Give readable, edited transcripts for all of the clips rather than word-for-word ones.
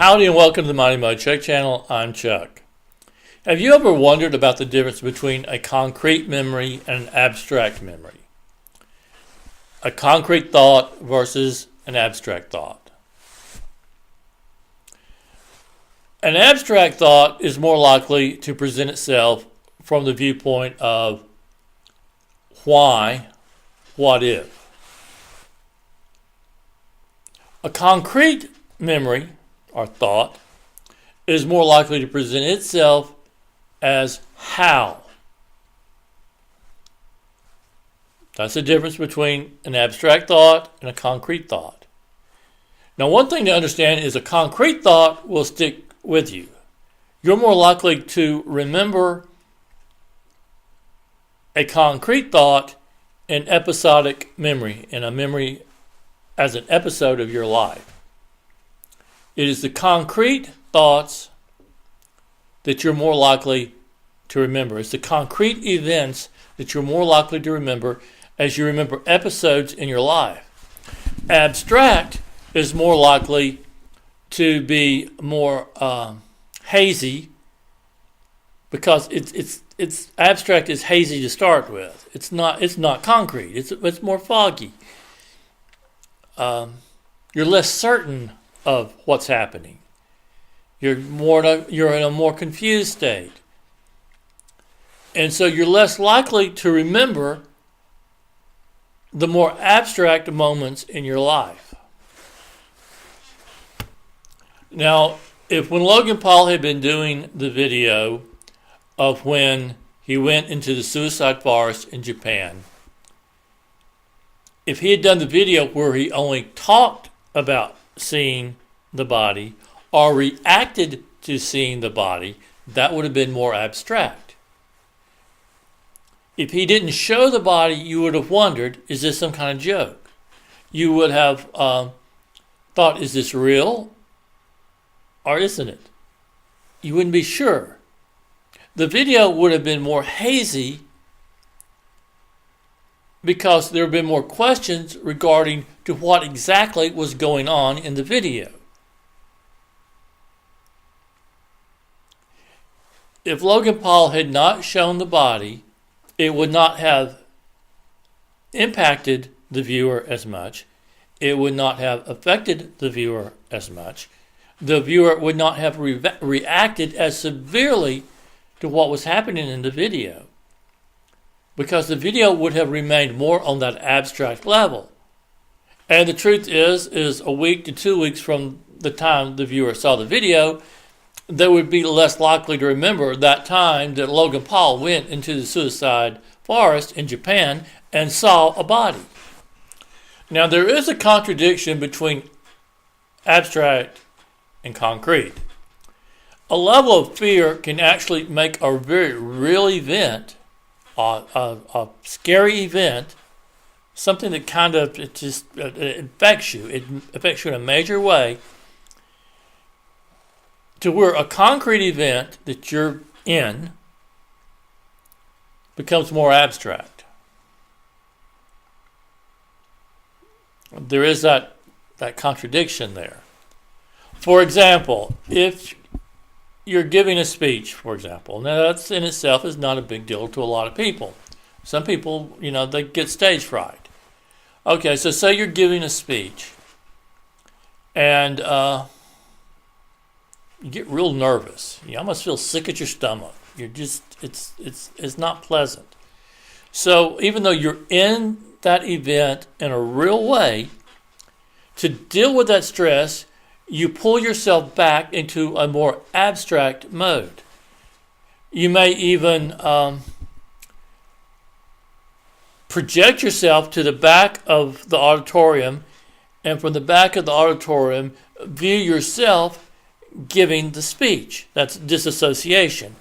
Howdy and welcome to the Mighty Mo Chuck channel. I'm Chuck. Have you ever wondered about the difference between a concrete memory and an abstract memory? A concrete thought versus an abstract thought. An abstract thought is more likely to present itself from the viewpoint of why, what if. A concrete memory or thought is more likely to present itself as how. That's the difference between an abstract thought and a concrete thought. Now, one thing to understand is a concrete thought will stick with you. You're more likely to remember a concrete thought in episodic memory, in a memory as an episode of your life. It is the concrete thoughts that you're more likely to remember. It's the concrete events that you're more likely to remember as you remember episodes in your life. Abstract is more likely to be more hazy because it's abstract is hazy to start with. It's not concrete. It's more foggy. You're less certain of what's happening. You're in a more confused state. And so you're less likely to remember the more abstract moments in your life. Now, when Logan Paul had been doing the video of when he went into the suicide forest in Japan, if he had done the video where he only talked about seeing the body or reacted to seeing the body, that would have been more abstract. If he didn't show the body, you would have wondered, is this some kind of joke? You would have thought, is this real or isn't it? You wouldn't be sure. The video would have been more hazy because there have been more questions regarding to what exactly was going on in the video. If Logan Paul had not shown the body, it would not have impacted the viewer as much. It would not have affected the viewer as much. The viewer would not have reacted as severely to what was happening in the video, because the video would have remained more on that abstract level. And the truth is a week to 2 weeks from the time the viewer saw the video, they would be less likely to remember that time that Logan Paul went into the suicide forest in Japan and saw a body. Now, there is a contradiction between abstract and concrete. A level of fear can actually make a very real event, a scary event, something that kind of it affects you. It affects you in a major way, to where a concrete event that you're in becomes more abstract. There is that contradiction there. For example, if you're giving a speech, for example, now that in itself is not a big deal to a lot of people. Some people, they get stage fright. Okay, so say you're giving a speech, and you get real nervous. You almost feel sick at your stomach. It's not pleasant. So even though you're in that event in a real way, to deal with that stress, you pull yourself back into a more abstract mode. You may even project yourself to the back of the auditorium, and from the back of the auditorium, view yourself giving the speech. That's disassociation.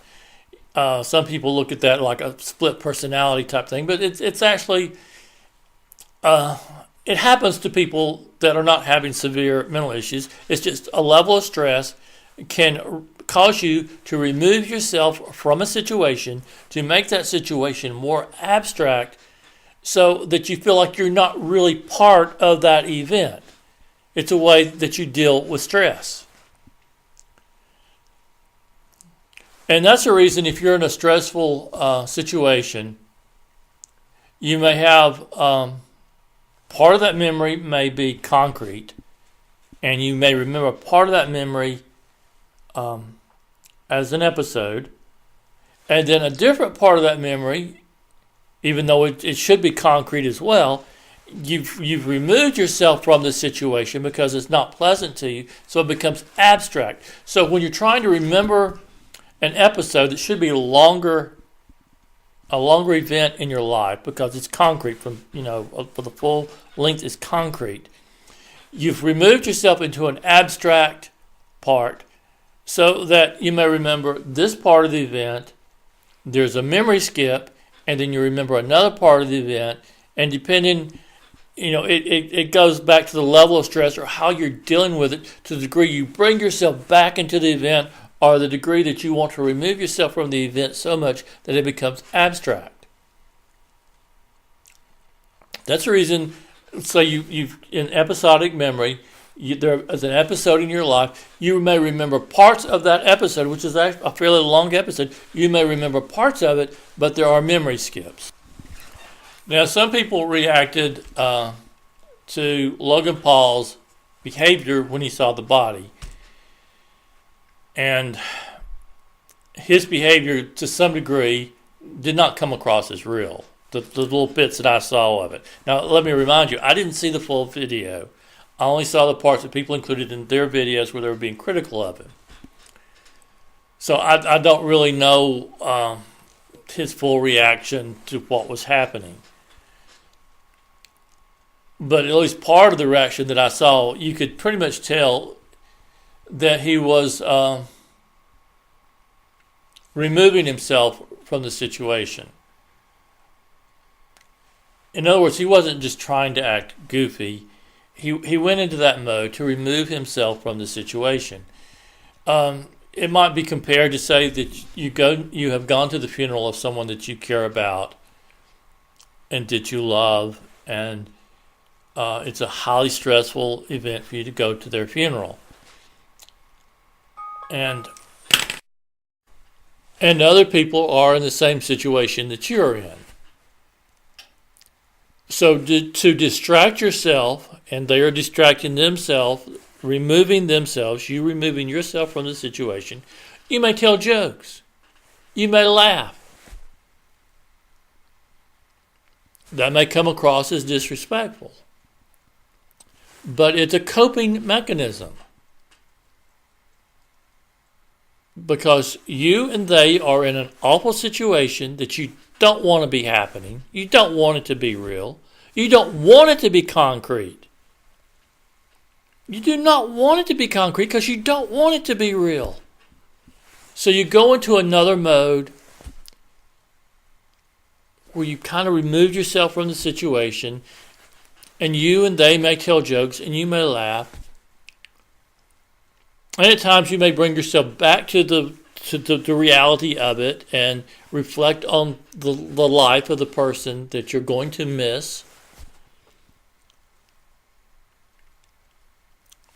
Some people look at that like a split personality type thing, but it's actually, it happens to people that are not having severe mental issues. It's just a level of stress can cause you to remove yourself from a situation, to make that situation more abstract, so that you feel like you're not really part of that event. It's a way that you deal with stress. And that's the reason if you're in a stressful situation, you may have part of that memory may be concrete, and you may remember part of that memory as an episode, and then a different part of that memory, even though it should be concrete as well, you've removed yourself from the situation because it's not pleasant to you, so it becomes abstract. So when you're trying to remember an episode that should be a longer event in your life because it's concrete for the full length is concrete, you've removed yourself into an abstract part so that you may remember this part of the event. There's a memory skip, and then you remember another part of the event, and depending, it goes back to the level of stress or how you're dealing with it, to the degree you bring yourself back into the event or the degree that you want to remove yourself from the event so much that it becomes abstract. That's the reason. So you've in episodic memory, there is an episode in your life. You may remember parts of that episode, which is a fairly long episode. You may remember parts of it, but there are memory skips. Now, some people reacted to Logan Paul's behavior when he saw the body. And his behavior, to some degree, did not come across as real. The little bits that I saw of it. Now, let me remind you, I didn't see the full video. I only saw the parts that people included in their videos where they were being critical of him. So I don't really know his full reaction to what was happening. But at least part of the reaction that I saw, you could pretty much tell that he was removing himself from the situation. In other words, he wasn't just trying to act goofy. He went into that mode to remove himself from the situation. It might be compared to say that you have gone to the funeral of someone that you care about and that you love, and it's a highly stressful event for you to go to their funeral. And other people are in the same situation that you're in. So to distract yourself, and they are distracting themselves, removing themselves, you removing yourself from the situation, you may tell jokes. You may laugh. That may come across as disrespectful. But it's a coping mechanism. Because you and they are in an awful situation that you don't want to be happening. You don't want it to be real. You don't want it to be concrete. You do not want it to be concrete because you don't want it to be real. So you go into another mode where you kind of remove yourself from the situation, and you and they may tell jokes and you may laugh. And at times you may bring yourself back to the reality of it and reflect on the life of the person that you're going to miss.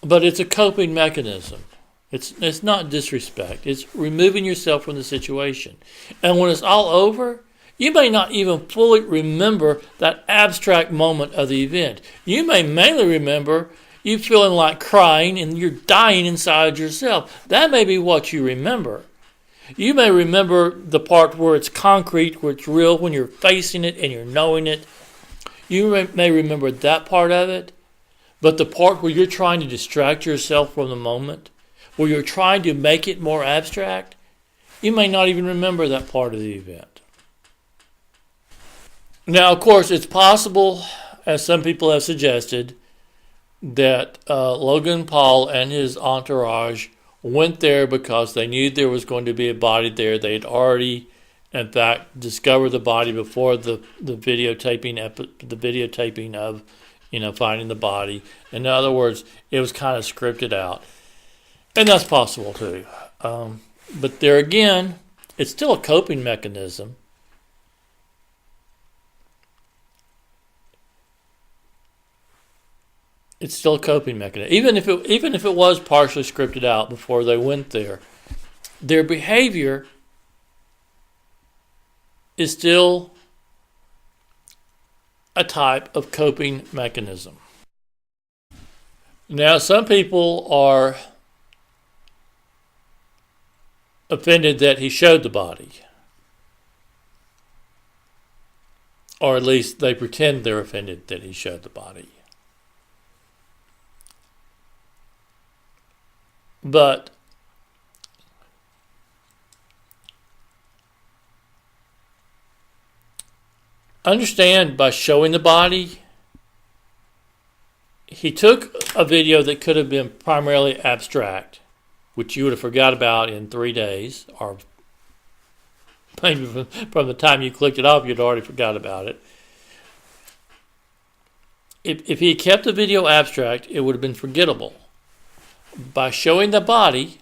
But it's a coping mechanism. It's not disrespect. It's removing yourself from the situation. And when it's all over, you may not even fully remember that abstract moment of the event. You may mainly remember you feeling like crying and you're dying inside yourself. That may be what you remember. You may remember the part where it's concrete, where it's real, when you're facing it and you're knowing it. You may remember that part of it. But the part where you're trying to distract yourself from the moment, where you're trying to make it more abstract, you may not even remember that part of the event. Now, of course, it's possible, as some people have suggested, that Logan Paul and his entourage went there because they knew there was going to be a body there. They had already, in fact, discovered the body before the videotaping of finding the body. In other words, it was kind of scripted out. And that's possible too. But there again, it's still a coping mechanism. It's still a coping mechanism. Even if it was partially scripted out before they went there, their behavior is still a type of coping mechanism. Now, some people are offended that he showed the body. Or at least they pretend they're offended that he showed the body. But understand, by showing the body, he took a video that could have been primarily abstract, which you would have forgot about in 3 days, or maybe from the time you clicked it off, you'd already forgot about it. If he kept the video abstract, it would have been forgettable. By showing the body,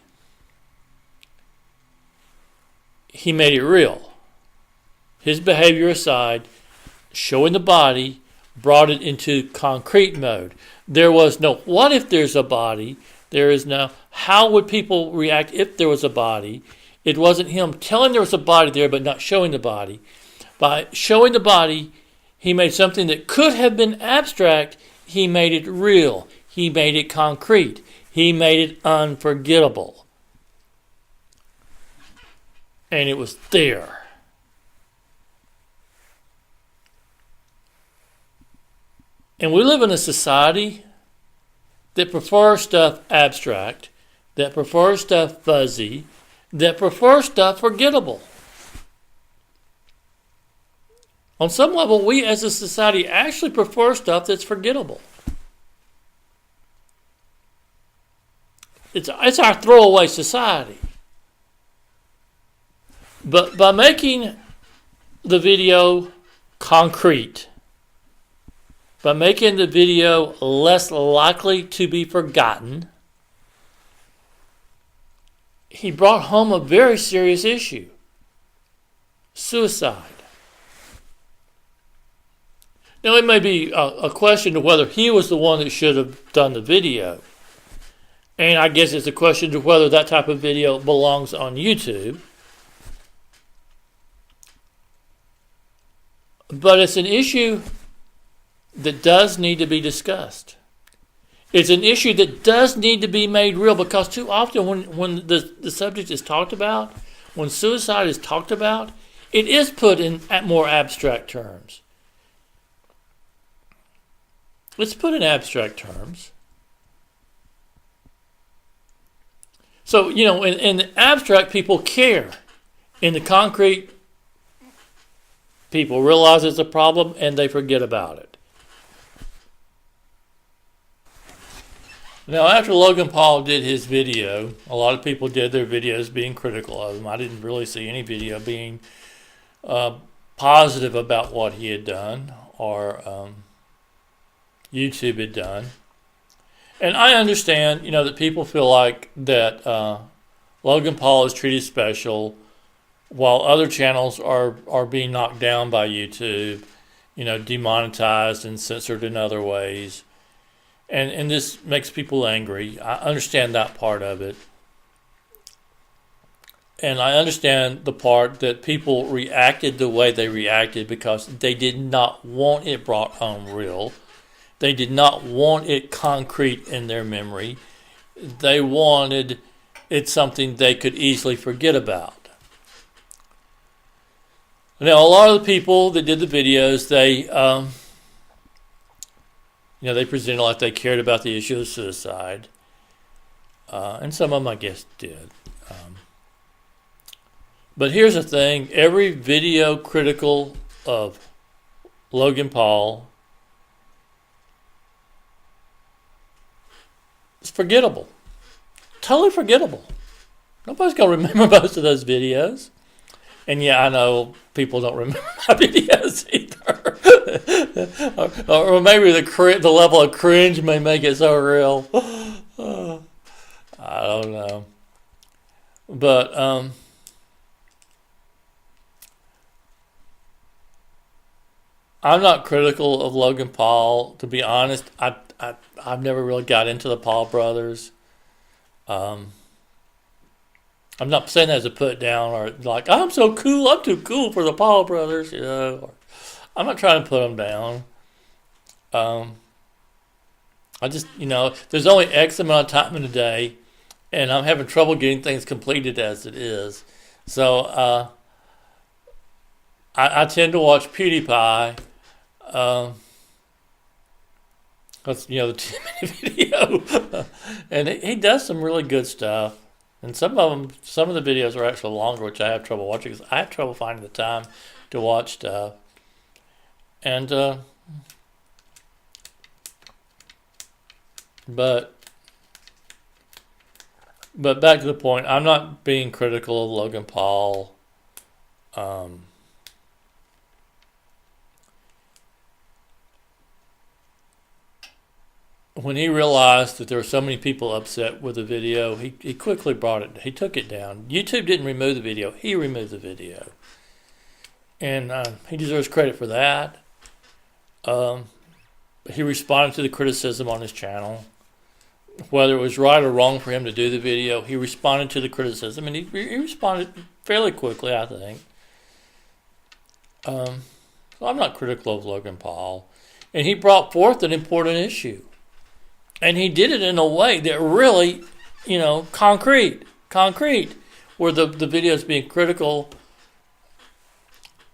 he made it real. His behavior aside, showing the body brought it into concrete mode. There was no, what if there's a body? There is no, how would people react if there was a body? It wasn't him telling there was a body there but not showing the body. By showing the body, he made something that could have been abstract, he made it real. He made it concrete. He made it unforgettable. And it was there. And we live in a society that prefers stuff abstract, that prefers stuff fuzzy, that prefers stuff forgettable. On some level, we as a society actually prefer stuff that's forgettable. It's our throwaway society. But by making the video concrete, by making the video less likely to be forgotten, he brought home a very serious issue: suicide. Now, it may be a question of whether he was the one that should have done the video. And I guess it's a question of whether that type of video belongs on YouTube. But it's an issue that does need to be discussed. It's an issue that does need to be made real, because too often when the subject is talked about, when suicide is talked about, it is put in more abstract terms. It's put in abstract terms. So, in the abstract, people care. In the concrete, people realize it's a problem and they forget about it. Now, after Logan Paul did his video, a lot of people did their videos being critical of him. I didn't really see any video being positive about what he had done or YouTube had done. And I understand, that people feel like that Logan Paul is treated special while other channels are being knocked down by YouTube, demonetized and censored in other ways. And this makes people angry. I understand that part of it. And I understand the part that people reacted the way they reacted because they did not want it brought home real. They did not want it concrete in their memory. They wanted it something they could easily forget about. Now, a lot of the people that did the videos, they presented like they cared about the issue of suicide. And some of them, I guess, did. But here's the thing. Every video critical of Logan Paul is forgettable. Totally forgettable. Nobody's going to remember most of those videos. And yeah, I know people don't remember my videos either. or maybe the level of cringe may make it so real. I don't know. But I'm not critical of Logan Paul. To be honest, I've never really got into the Paul brothers. I I'm not saying that as a put down or like I'm so cool, I'm too cool for the Paul brothers. Or, I'm not trying to put them down. I just there's only X amount of time in a day, and I'm having trouble getting things completed as it is. So I tend to watch PewDiePie. That's the 2-minute video, and he does some really good stuff. And some of the videos are actually longer, which I have trouble watching because I have trouble finding the time to watch stuff. And but back to the point, I'm not being critical of Logan Paul. When he realized that there were so many people upset with the video, he quickly he took it down. YouTube didn't remove the video, he removed the video. And he deserves credit for that. He responded to the criticism on his channel. Whether it was right or wrong for him to do the video, he responded to the criticism, and he responded fairly quickly, I think. So I'm not critical of Logan Paul. And he brought forth an important issue. And he did it in a way that really, concrete, where the video is being critical,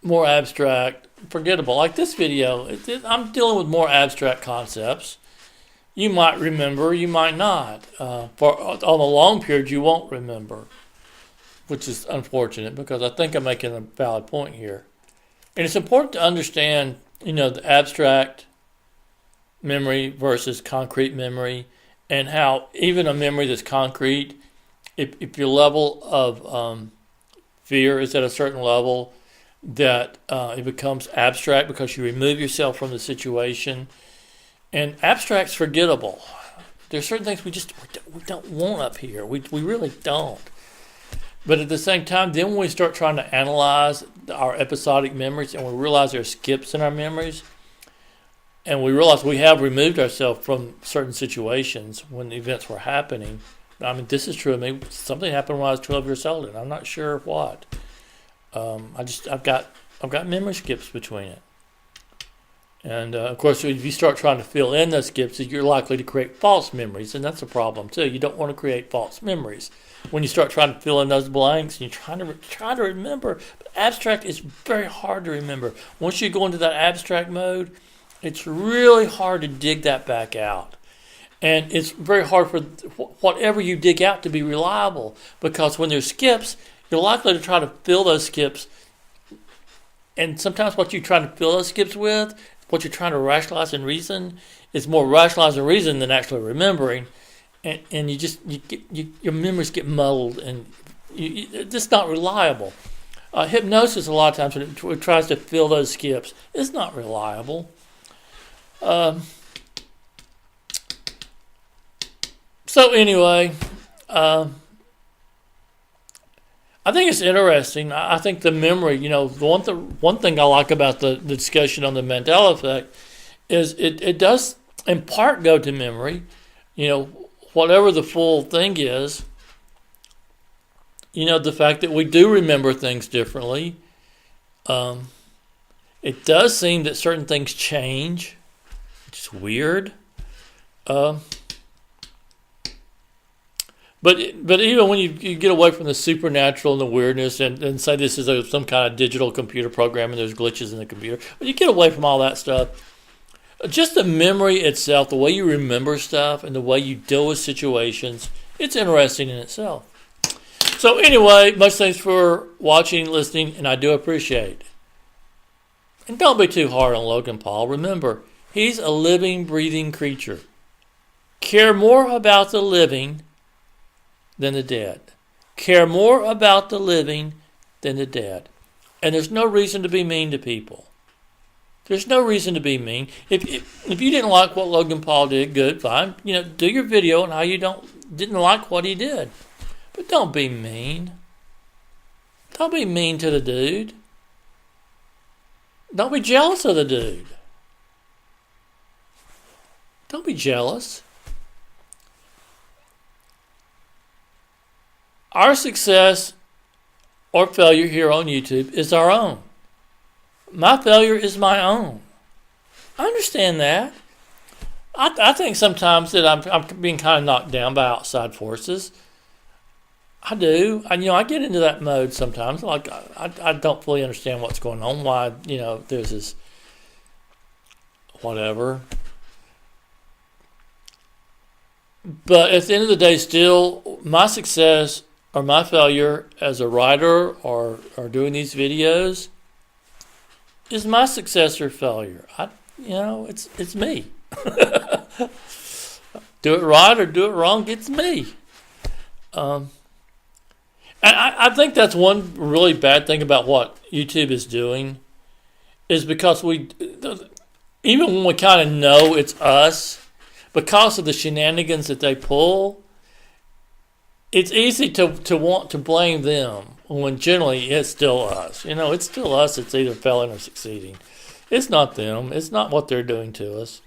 more abstract, forgettable. Like this video, I'm dealing with more abstract concepts. You might remember, you might not. On the long period, you won't remember, which is unfortunate because I think I'm making a valid point here. And it's important to understand, the abstract memory versus concrete memory, and how even a memory that's concrete, if your level of fear is at a certain level, that it becomes abstract because you remove yourself from the situation. And abstract's forgettable. There's certain things we don't want up here. We really don't. But at the same time, then when we start trying to analyze our episodic memories and we realize there are skips in our memories, and we realize we have removed ourselves from certain situations when the events were happening. I mean, this is true of me. Something happened when I was 12 years old, and I'm not sure what. I've got memory skips between it. And, of course, if you start trying to fill in those skips, you're likely to create false memories, and that's a problem, too. You don't want to create false memories. When you start trying to fill in those blanks, and you're trying to remember, but abstract is very hard to remember. Once you go into that abstract mode, it's really hard to dig that back out. And it's very hard for whatever you dig out to be reliable, because when there's skips, you're likely to try to fill those skips. And sometimes what you're trying to fill those skips with, what you're trying to rationalize and reason, is more rationalizing reason than actually remembering. And your memories get muddled, and it's just not reliable. Hypnosis, a lot of times, when it tries to fill those skips, it's not reliable. So anyway, I think it's interesting. I think the memory, the one thing I like about the discussion on the Mandela effect is it does in part go to memory. Whatever the full thing is, the fact that we do remember things differently. It does seem that certain things change, which is weird. But even when you get away from the supernatural and the weirdness and say this is some kind of digital computer program and there's glitches in the computer, when you get away from all that stuff, just the memory itself, the way you remember stuff and the way you deal with situations, it's interesting in itself. So anyway, much thanks for watching, listening, and I do appreciate it. And don't be too hard on Logan Paul. Remember, he's a living, breathing creature. Care more about the living than the dead. Care more about the living than the dead. And there's no reason to be mean to people. There's no reason to be mean. If you didn't like what Logan Paul did, good, fine. Do your video on how you didn't like what he did. But don't be mean. Don't be mean to the dude. Don't be jealous of the dude. Don't be jealous. Our success or failure here on YouTube is our own. My failure is my own. I understand that. I think sometimes that I'm being kind of knocked down by outside forces. I do. I get into that mode sometimes. Like I don't fully understand what's going on. Why there's this whatever. But at the end of the day, still my success or my failure as a writer or doing these videos is my success or failure. It's me. Do it right or do it wrong, it's me. And I think that's one really bad thing about what YouTube is doing is because even when we kind of know it's us, because of the shenanigans that they pull, it's easy to want to blame them when generally it's still us. It's still us that's either failing or succeeding. It's not them. It's not what they're doing to us.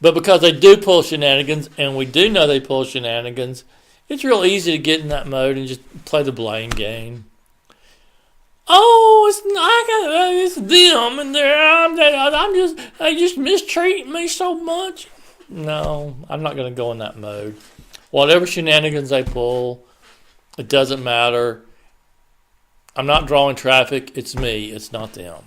But because they do pull shenanigans, and we do know they pull shenanigans, it's real easy to get in that mode and just play the blame game. Oh, it's them, and they just mistreat me so much. No, I'm not going to go in that mode. Whatever shenanigans they pull, it doesn't matter. I'm not drawing traffic. It's me. It's not them.